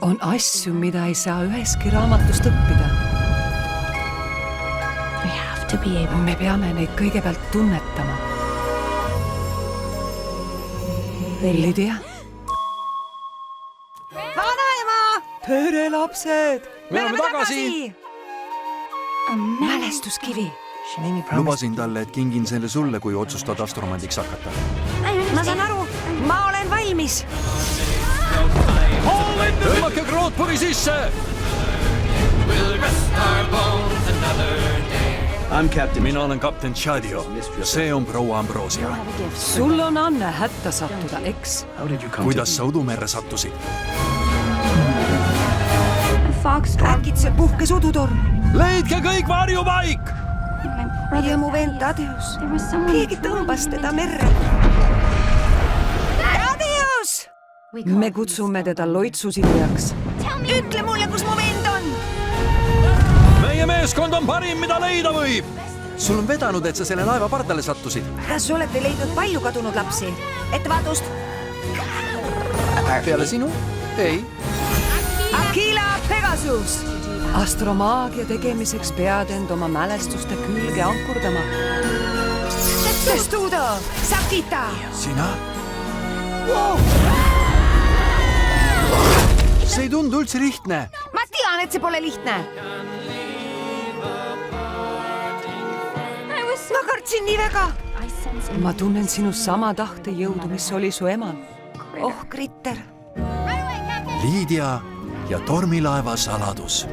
On asju, mida ei saa üheski raamatust õppida. Me peame neid kõigepealt tunnetama. Lydia? Vanaema! Tere, lapsed! Me oleme tagasi! Mälestuskivi. Lubasin talle, et kingin selle sulle, kui otsustad astromandiks hakata. Ma saan aru, ma olen valmis. Tõmmake Grootpuri sisse! Mina olen kapten Chadio ja see on proua Ambrosia. Sul on Anne hätta sattuda, eks? Kuidas sa udumerre sattusid? Äkitse puhkes udutorm Leidke kõik varjupaik! ja mu vend Tadeus. Keegi tõmbas teda merre. Tadeus! Me kutsume teda loitsusidujaks. Ütle mulle, kus mu vend on! Meie meeskond on parim, mida leida võib! Sul on vedanud, et sa selle laeva pardale sattusid. Kas olete leidnud palju kadunud lapsi? Ettevaatust! Peale sinu? Ei. Aquila Pegasus! Astromaagia tegemiseks pead end oma mälestuste külge ankurdama. Testudo! Sakita! Sina? See ei tundu üldse lihtne. Ma tean, et see pole lihtne. Ma kartsin nii väga. Ma tunnen sinu sama tahtejõudu, mis oli su emal. Oh, Kritter. Lydia ja tormilaeva saladus.